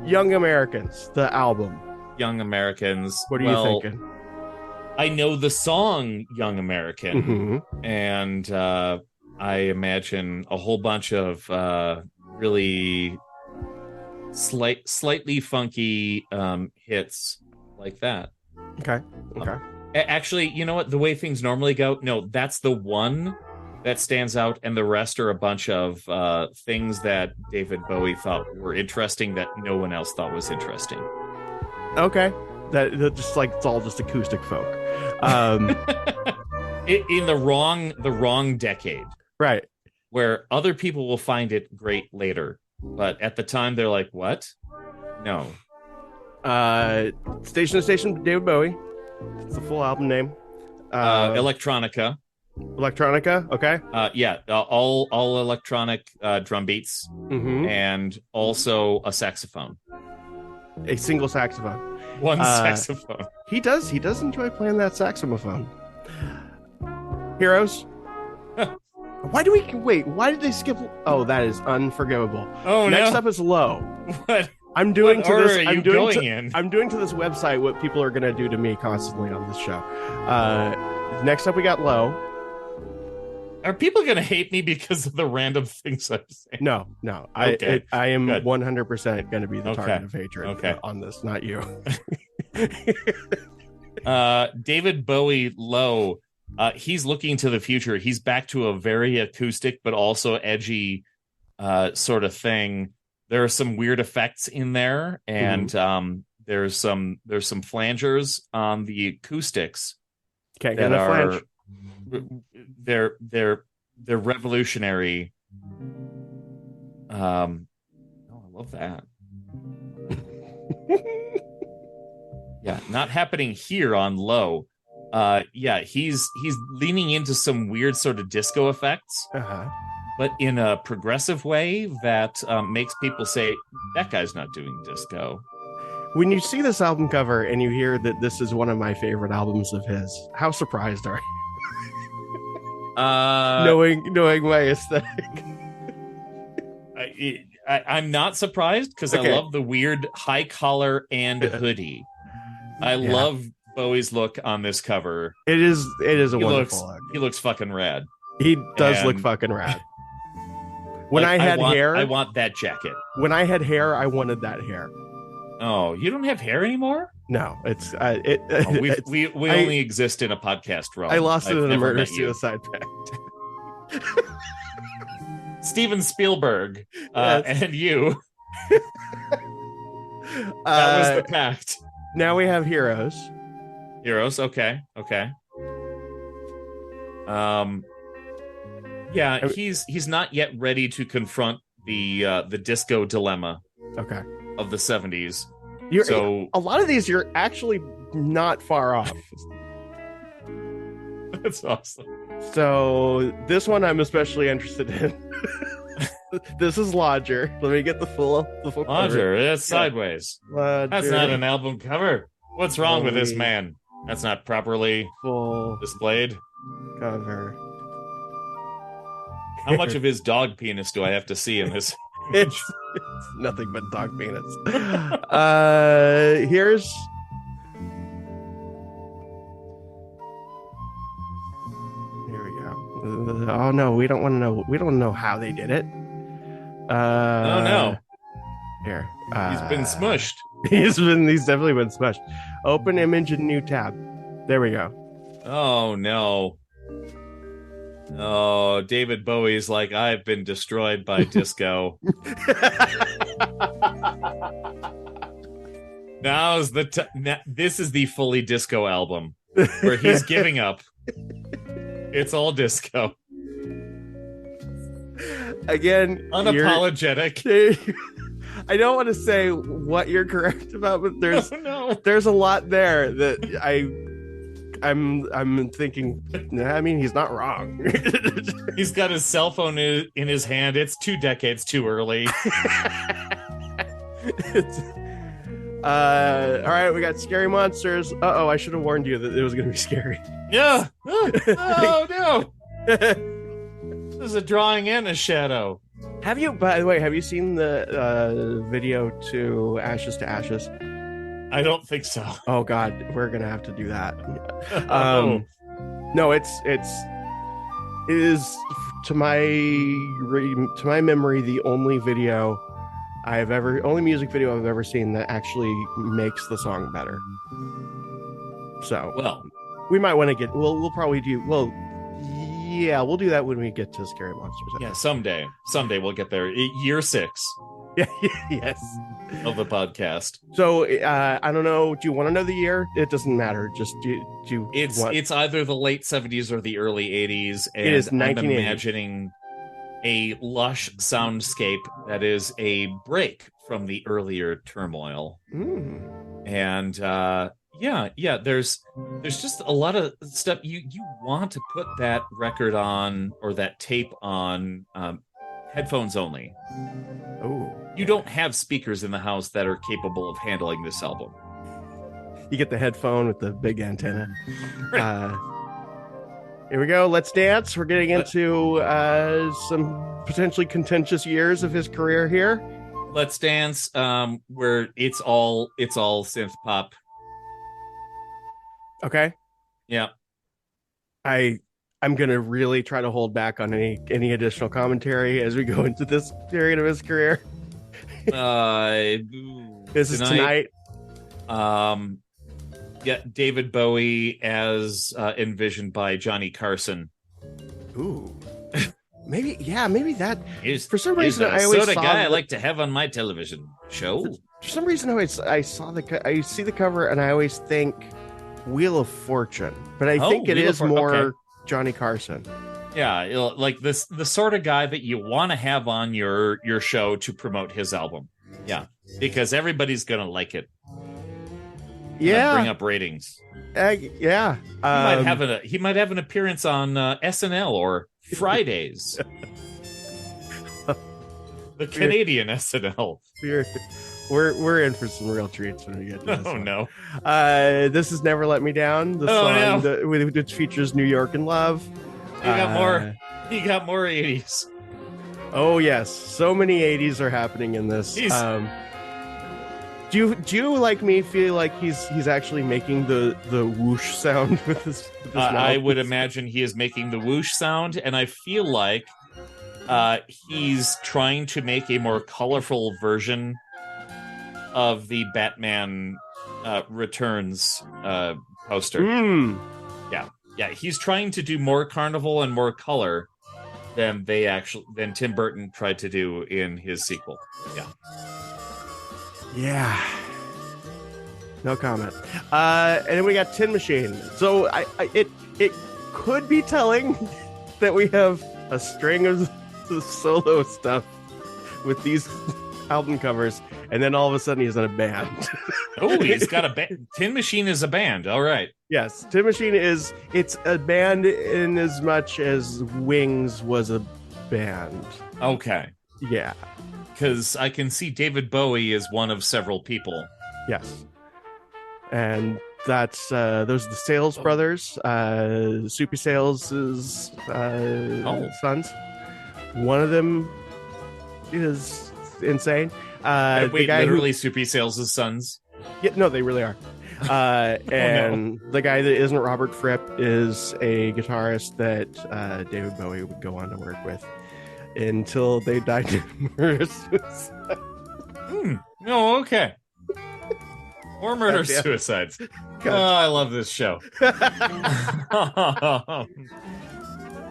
Young Americans, the album. Young Americans. What are you thinking? I know the song Young American, and I imagine a whole bunch of really slightly funky hits like that. Okay. Actually, you know what? The way things normally go, no, that's the one that stands out, and the rest are a bunch of things that David Bowie thought were interesting that no one else thought was interesting. Okay. That just like it's all just acoustic folk. In the wrong decade. Right. Where other people will find it great later. But at the time they're like, what? No. Station to Station, David Bowie. It's the full album name. Electronica. Okay. All electronic drum beats, and also a saxophone. A single saxophone. One saxophone. He does enjoy playing that saxophone. Heroes. Why did they skip? Oh, that is unforgivable. Oh, Next up is Low. What? I'm doing what to this. I'm doing to this website what people are going to do to me constantly on this show. Next up, we got Low. Are people going to hate me because of the random things I'm saying? No. Okay. I am 100% going to be the target of hatred on this, not you. David Bowie, Low. He's looking to the future. He's back to a very acoustic but also edgy sort of thing. There are some weird effects in there, and there's some flangers on the acoustics. Can't get enough flange. They're revolutionary. I love that. Yeah, not happening here on Low. He's leaning into some weird sort of disco effects, but in a progressive way that makes people say that guy's not doing disco. When you see this album cover and you hear that this is one of my favorite albums of his, how surprised are you? Knowing my aesthetic. I'm not surprised because I love the weird high collar and hoodie. I love Bowie's look on this cover. It is a wonderful look. He looks fucking rad. He does look fucking rad. When I had hair, I want that jacket. When I had hair, I wanted that hair. Oh, you don't have hair anymore? No, it's we only exist in a podcast realm. I lost it in a murder-suicide pact. Steven Spielberg and you. That was the pact. Now we have Heroes. Okay. He's not yet ready to confront the disco dilemma. Okay. Of the 70s. A lot of these you're actually not far off. That's awesome. So this one I'm especially interested in. This is Lodger. Let me get the full Lodger. It's sideways. Lodger. That's not an album cover. What's wrong with this man? That's not properly full displayed. Cover. How much of his dog penis do I have to see in this? It's nothing but dog penis. Here's here we go. Oh no, we don't want to know. We don't know how they did it. Oh no. Here. He's been smushed. He's definitely been smushed. Open image and new tab. There we go. Oh no. Oh, David Bowie's like, I've been destroyed by disco. Now's the this is the fully disco album where he's giving up. It's all disco. Again, unapologetic. I don't want to say what you're correct about, but there's a lot there that I'm thinking. I mean, he's not wrong. He's got his cell phone in his hand. It's 2 decades too early. It's, all right, we got scary monsters. Uh-oh, I should have warned you that it was going to be scary. Yeah. Oh, no. There's a drawing and a shadow. Have you, by the way, have you seen the video to Ashes? I don't think so. Oh God, we're gonna have to do that. Oh. No, it is to my memory the only music video I've ever seen that actually makes the song better. So Well, we might want to get. We'll probably do. Well, yeah, we'll do that when we get to scary monsters. yeah, someday we'll get there. Year 6 Yeah. Yes. of the podcast. So I don't know. Do you want to know the year? It doesn't matter. Just do. It's either the late 70s or the early 80s. And it is I'm 1980. imagining a lush soundscape that is a break from the earlier turmoil. And yeah, there's just a lot of stuff you want to put that record on, or that tape on, headphones only. Oh, You don't have speakers in the house that are capable of handling this album. you get the headphone with the big antenna. Here we go. Let's dance. We're getting into some potentially contentious years of his career here. Let's Dance, where it's all synth pop. Okay. Yeah. I'm gonna really try to hold back on any additional commentary as we go into this period of his career. This is tonight. Yeah, David Bowie as envisioned by Johnny Carson. Ooh. Maybe that. For some reason, I always saw the saw guy I like to have on my television show. For some reason, I see the cover and I always think Wheel of Fortune, but I think it is more Johnny Carson. Yeah, like the sort of guy that you want to have on your show to promote his album. Yeah, because everybody's gonna like it. Yeah, bring up ratings. Yeah, he might have an appearance on SNL or Fridays, the Canadian SNL. We're in for some real treats when we get to this. Oh, no. This is Never Let Me Down, the song which features New York in Love. You got more 80s. Oh yes, so many 80s are happening in this. Do you like me feel like he's actually making the whoosh sound with this I would imagine he is making the whoosh sound, and I feel like he's trying to make a more colorful version of the Batman Returns poster. Yeah, he's trying to do more carnival and more color than Tim Burton tried to do in his sequel. Yeah. No comment. And then we got Tin Machine. So it could be telling that we have a string of solo stuff with these album covers, and then all of a sudden he's in a band. Oh, he's got a band. Tin Machine is a band. All right. Yes, Tin Machine it's a band in as much as Wings was a band. Okay. Yeah. Because I can see David Bowie is one of several people. Yes. And that's those are the Sales brothers, Soupy Sales' sons. One of them is insane. Wait, literally Soupy Sales' sons? Yeah, no, they really are. And the guy that isn't Robert Fripp is a guitarist that David Bowie would go on to work with until they died of murder suicide. No, okay. Or murder suicides. Oh, I love this show.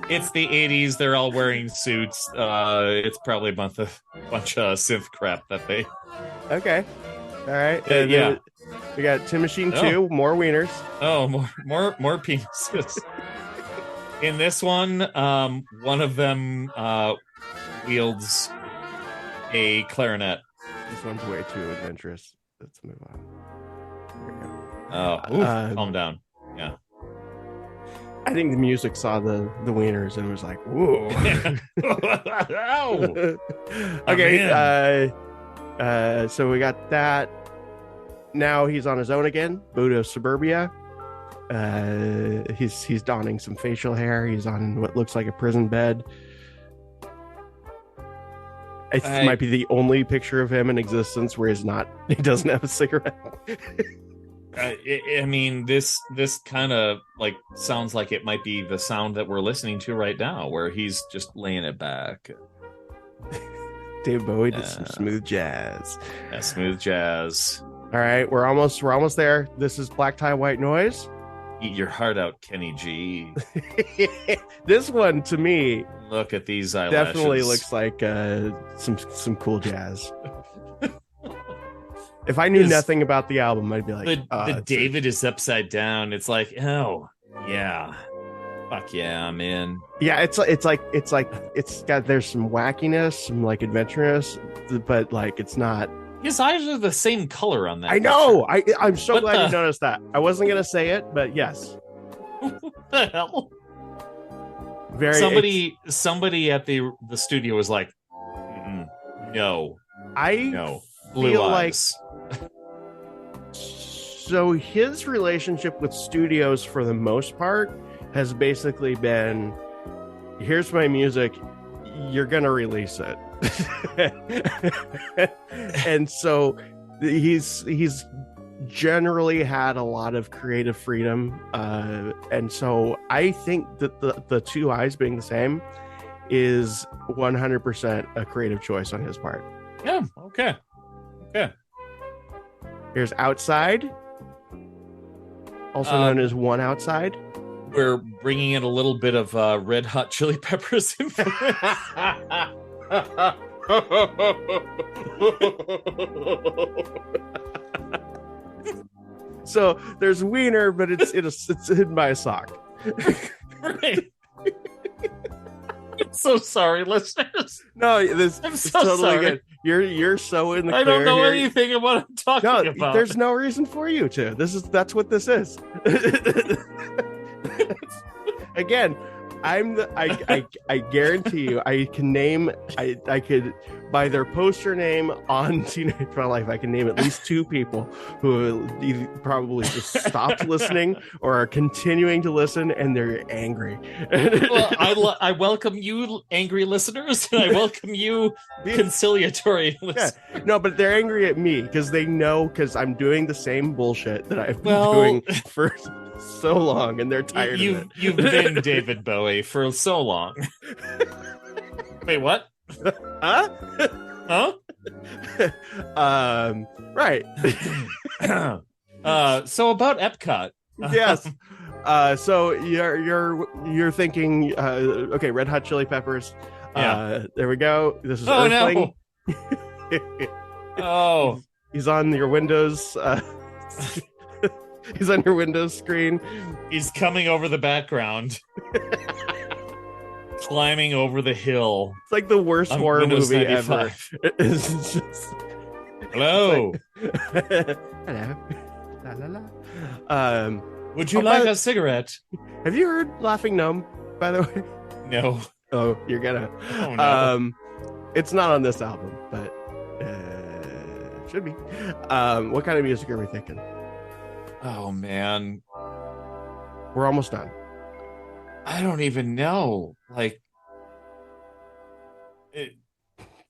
It's the 80s. They're all wearing suits. It's probably a bunch of synth crap that they... Okay. All right. Yeah. We got Tin Machine 2, more wieners. Oh, more penises. In this one of them wields a clarinet. This one's way too adventurous. Let's move on. There we go. Calm down. Yeah. I think the music saw the wieners and was like, "Whoa!" Okay. So we got that. Now he's on his own again. Buddha of Suburbia. He's donning some facial hair. He's on what looks like a prison bed. It might be the only picture of him in existence where he doesn't have a cigarette. I mean, this kind of like sounds like it might be the sound that we're listening to right now, where he's just laying it back. David Bowie did some smooth jazz. Yeah, smooth jazz. All right, we're almost there. This is Black Tie White Noise. Eat your heart out, Kenny G. This one, to me, look at these eyelashes. Definitely looks like some cool jazz. If I knew nothing about the album, I'd be like, the David is upside down. It's like, oh yeah, fuck yeah, I'm in. Yeah, it's got, there's some wackiness, some like adventurous, but like it's not. His eyes are the same color on that. I know. I'm so glad you noticed that. I wasn't gonna say it, but yes. What the hell? Somebody at the studio was like, no, blue eyes. So his relationship with studios, for the most part, has basically been, here's my music, you're gonna release it. And so he's generally had a lot of creative freedom, and so I think that the two eyes being the same is 100% a creative choice on his part. Yeah, okay. Here's Outside, also known as One Outside. We're bringing in a little bit of Red Hot Chili Peppers influence. So there's Wiener, but it's hidden by a sock. Right. I'm so sorry, listeners. No, it's so totally sorry. good. You're so in the clear. I don't know here. anything about what I'm talking about. There's no reason for you to. That's what this is. Again, I guarantee you, I can name, I could, by their poster name on Teenage Fan Life, I can name at least two people who probably just stopped listening or are continuing to listen, and they're angry. Well, I welcome you, angry listeners, and I welcome you, conciliatory listeners. Yeah. No, but they're angry at me because they know, because I'm doing the same bullshit that I've been doing for so long, and they're tired of it. You've been David Bowie for so long. Wait, what? Huh? Right. So about Epcot. Yes. So you're thinking, okay, Red Hot Chili Peppers. Yeah. There we go. This is Oh, Earthling. no. Oh, He's on your Windows. He's on your Windows screen. he's coming over the background. Climbing over the hill. It's like the worst horror Windows movie 95. ever. It's just... Hello. Hello. La, la, la. Would you like a cigarette? Have you heard Laughing Gnome, by the way? No. Oh, you're gonna. Oh, no. It's not on this album, but it should be. What kind of music are we thinking? Oh, man. We're almost done. I don't even know. Like,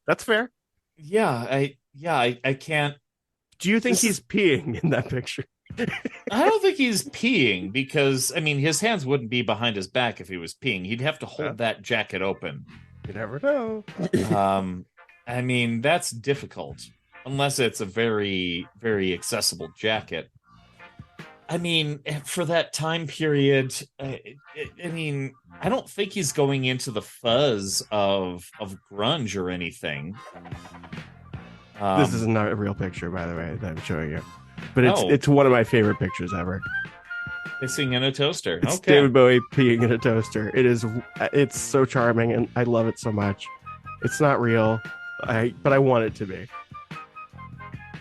That's fair. I can't. Do you think he's peeing in that picture? I don't think he's peeing, because, I mean, his hands wouldn't be behind his back if he was peeing. He'd have to hold that jacket open. You never know. I mean, that's difficult, unless it's a very, very accessible jacket. I mean, for that time period, I mean, I don't think he's going into the fuzz of grunge or anything. This is not a real picture, by the way, that I'm showing you. But it's one of my favorite pictures ever. Pissing in a toaster. It's okay. David Bowie peeing in a toaster. It's so charming, and I love it so much. It's not real, but I want it to be.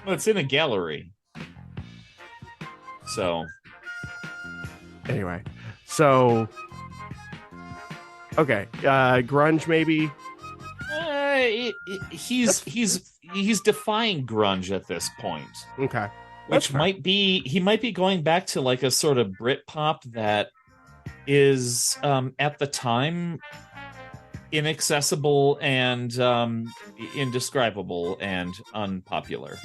Well, it's in a gallery. So anyway, okay, grunge maybe. he's defying grunge at this point, Okay. which might be he might be going back to like a sort of Britpop that is at the time inaccessible and indescribable and unpopular.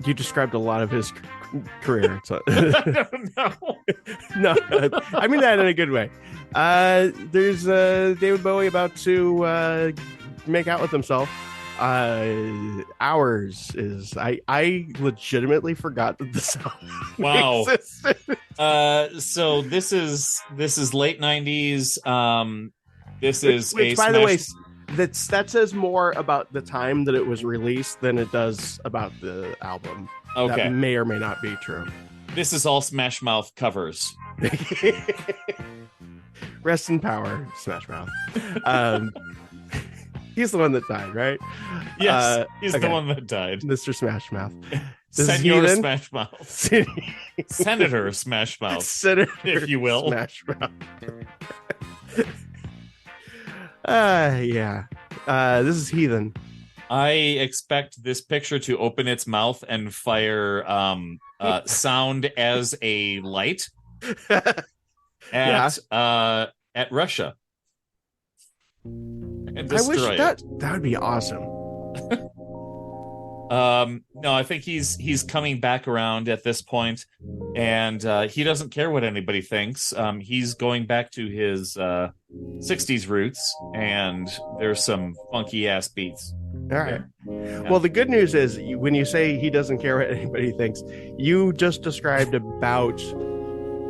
You described a lot of his career. So. I don't know. No, I mean that in a good way. There's David Bowie about to make out with himself. Ours is I legitimately forgot that the song Wow. existed. So this is late 90s. This is which a by the way, smash- that says more about the time that it was released than it does about the album. Okay. That may or may not be true. This is all Smash Mouth covers. Rest in power, Smash Mouth. He's the one that died, right? Yes, he's okay. the one that died. Mr. Smash Mouth. Senor Smash Mouth. Senator Smash Mouth. Senator, if you will. Smash Mouth. Yeah. This is Heathen. I expect this picture to open its mouth and fire sound as a light at Russia. And I wish destroy that would be awesome. No, I think he's coming back around at this point, and he doesn't care what anybody thinks. He's going back to his 60s roots, and there's some funky ass beats. All right. Well, the good news is when you say he doesn't care what anybody thinks, you just described about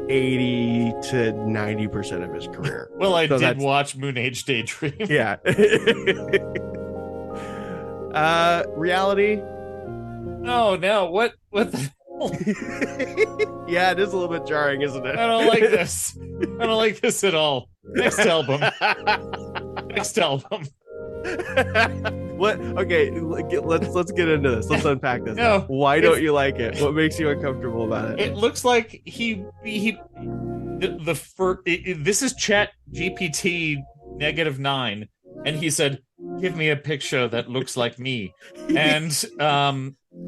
80 to 90% of his career. Well, I did watch Moon Age Daydream. Yeah. Reality. Oh no! What the? Yeah, it is a little bit jarring, isn't it? I don't like this. I don't like this at all. Next album. Next album. What? Okay, let's get into this. Let's unpack this. No, why don't you like it? What makes you uncomfortable about it? It looks like this is Chat GPT -9, and he said, "Give me a picture that looks like me," and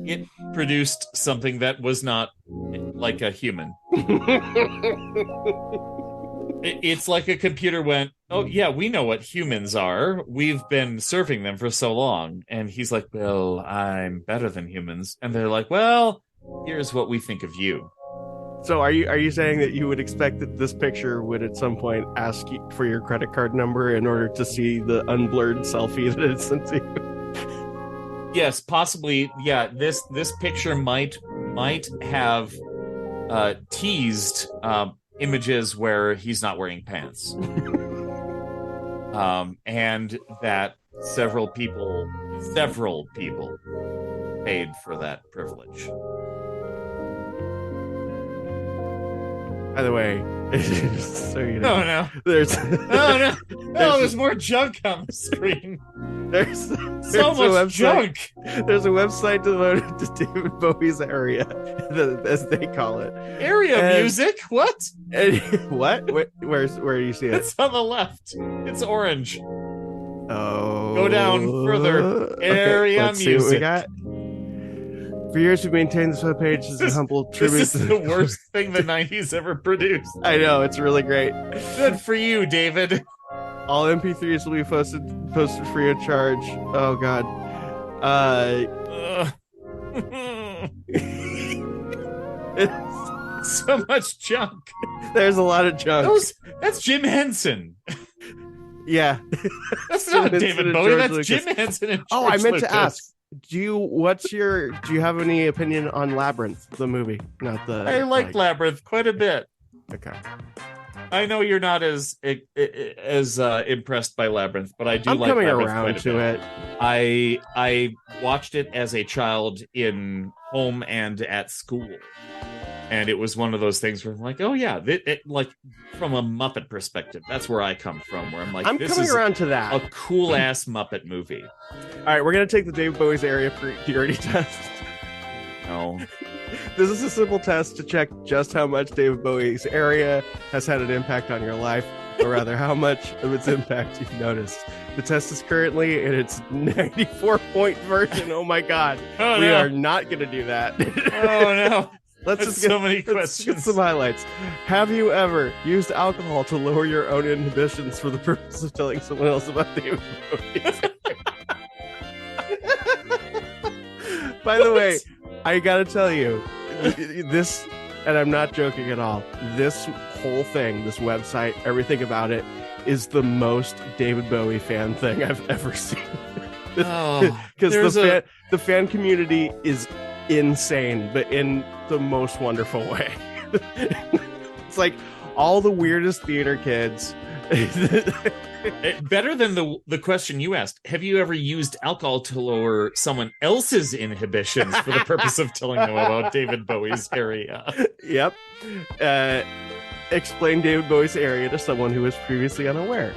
it produced something that was not like a human. It's like a computer went, "Oh yeah, we know what humans are. We've been serving them for so long." And he's like, "Well, I'm better than humans." And they're like, "Well, here's what we think of you." So are you saying that you would expect that this picture would at some point ask you for your credit card number in order to see the unblurred selfie that it sent to you? Yes, possibly. Yeah, this picture might have teased images where he's not wearing pants. And that several people paid for that privilege. By the way, so you know, no. There's there's more junk on the screen. There's So much junk. There's a website devoted to David Bowie's area, as they call it. Area music? What? What? Where do you see it? It's on the left. It's orange. Oh. Go down further. Area let's music. See what we got. For years, we've maintained this webpage as a humble tribute. This is the worst thing the 90s ever produced. I know, it's really great. Good for you, David. All MP3s will be posted free of charge. Oh, God. So much junk. There's a lot of junk. That's Jim Henson. Yeah. That's not David Bowie. That's Lucas. Jim Henson and George I meant Lucas. to ask. Do you have any opinion on Labyrinth, the movie? Not the. I like Labyrinth quite a bit. Okay. I know you're not as impressed by Labyrinth, but I do. I'm like coming Labyrinth around to it. I watched it as a child in home and at school, and it was one of those things where I'm like, oh yeah, like from a Muppet perspective, that's where I come from. Where I'm like, this coming is around to that. A cool ass Muppet movie. All right, we're gonna take the David Bowie's area purity test. No. This is a simple test to check just how much David Bowie's area has had an impact on your life. or rather, how much of its impact you've noticed. The test is currently in its 94-point version. Oh my God. Oh, We no. are not going to do that. Oh, no. Let's That's just get so many let's get questions. some highlights. Have you ever used alcohol to lower your own inhibitions for the purpose of telling someone else about David Bowie? By the way, I gotta tell you, this, and I'm not joking at all, this whole thing, this website, everything about it is the most David Bowie fan thing I've ever seen. Oh, Because the fan community is insane, but in the most wonderful way. It's like all the weirdest theater kids. better than the question you asked. Have you ever used alcohol to lower someone else's inhibitions for the purpose of telling them about David Bowie's area? Yep. Explain David Bowie's area to someone who was previously unaware.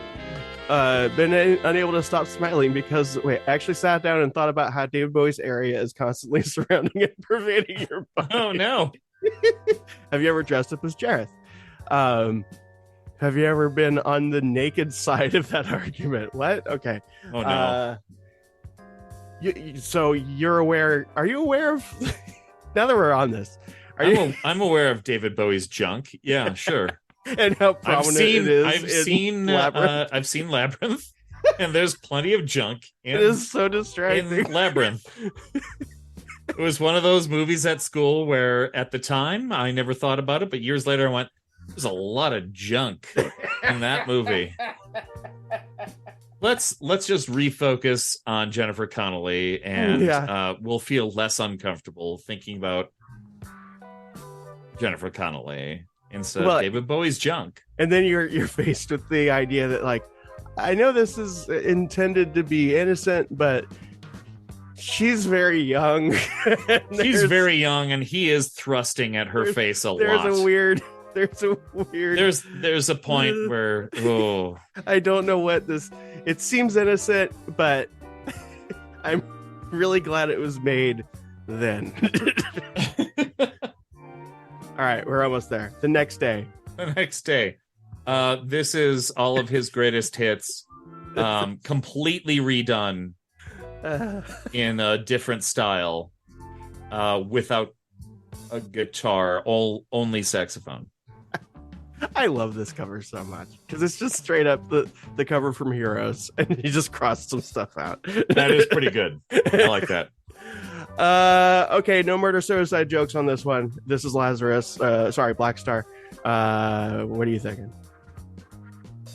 Been unable to stop smiling because actually sat down and thought about how David Bowie's area is constantly surrounding and pervading your body. Oh, no. Have you ever dressed up as Jareth? Have you ever been on the naked side of that argument? What? Okay. Oh, no. So you're aware? Are you aware of? Now that we're on this, I'm aware of David Bowie's junk. Yeah, sure. And how prominent it is. I've seen Labyrinth, and there's plenty of junk. It is so distracting. In Labyrinth. It was one of those movies at school where, at the time, I never thought about it, but years later, I went, "There's a lot of junk in that movie." Let's just refocus on Jennifer Connelly, and we'll feel less uncomfortable thinking about Jennifer Connelly instead of David Bowie's junk. And then you're faced with the idea that, like, I know this is intended to be innocent, but she's very young. She's very young, and he is thrusting at her face a lot. There's a point where I don't know what this. It seems innocent, but I'm really glad it was made then. All right, we're almost there. The next day. This is all of his greatest hits, completely redone in a different style, without a guitar, only saxophone. I love this cover so much because it's just straight up the cover from Heroes, and he just crossed some stuff out. That is pretty good. I like that. Okay, no murder suicide jokes on this one. This is Lazarus. Black Star. What are you thinking?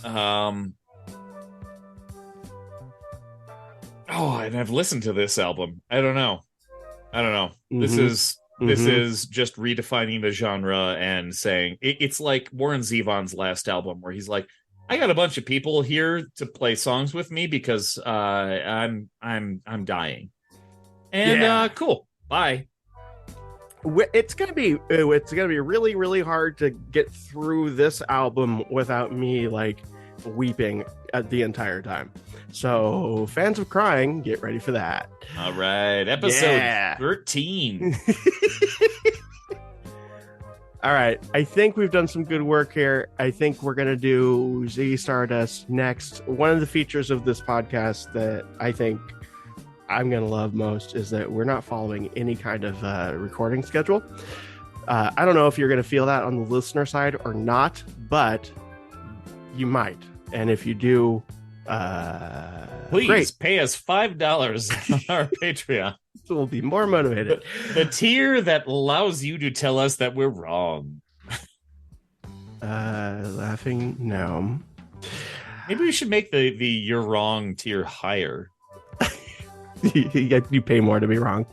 And I've listened to this album. I don't know. Mm-hmm. This is just redefining the genre and saying it's like Warren Zevon's last album, where he's like, I got a bunch of people here to play songs with me because I'm dying. And cool. Bye. It's gonna be really, really hard to get through this album without me like weeping at the entire time. So fans of crying, get ready for that. All right, episode 13. All right, I think we've done some good work here. I think we're gonna do Ziggy Stardust next. One of the features of this podcast that I think I'm going to love most is that we're not following any kind of recording schedule. I don't know if you're going to feel that on the listener side or not, but you might. And if you do, please great. Pay us $5 on our Patreon. So we'll be more motivated. The tier that allows you to tell us that we're wrong. Laughing gnome. Maybe we should make the you're wrong tier higher. You pay more to be wrong.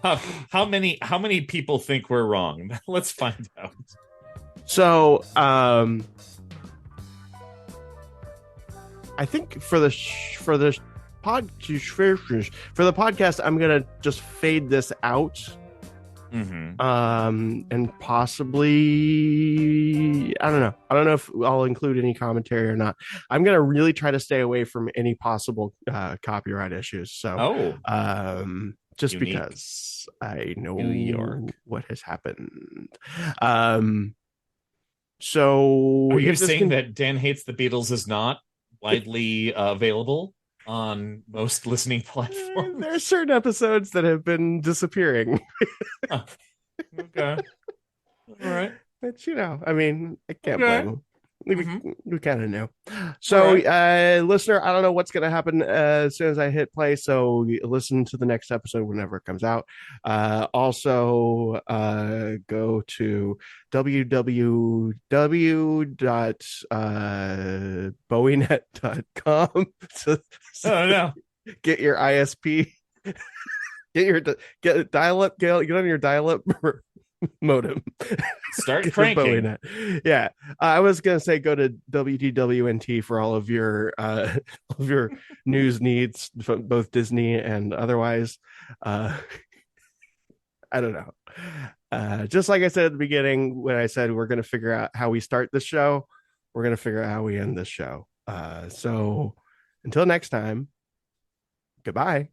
How many people think we're wrong? Let's find out. So, I think for the podcast, I'm gonna just fade this out. Mm-hmm. And possibly, I don't know if I'll include any commentary or not. I'm gonna really try to stay away from any possible copyright issues. So, just unique. Because I know New York. what has happened. So Are you if this saying can, that Dan Hates the Beatles is not widely available on most listening there are platforms? certain episodes that have been disappearing. Huh. Okay. All right. But I mean, I can't blame Okay. them. We, Hmm. we kind of knew. All So, right. listener, I don't know what's going to happen as soon as I hit play. So, listen to the next episode whenever it comes out. Also, go to www.bowienet.com to Oh no. get your ISP, get dial up, get on your dial up modem. Start Get a Bowie cranking. net. Yeah. I was gonna say go to WDWNT for all of your of your news needs from both Disney and otherwise. Uh I don't know. Just like I said at the beginning, when I said we're gonna figure out how we start this show, we're gonna figure out how we end this show. So until next time, goodbye.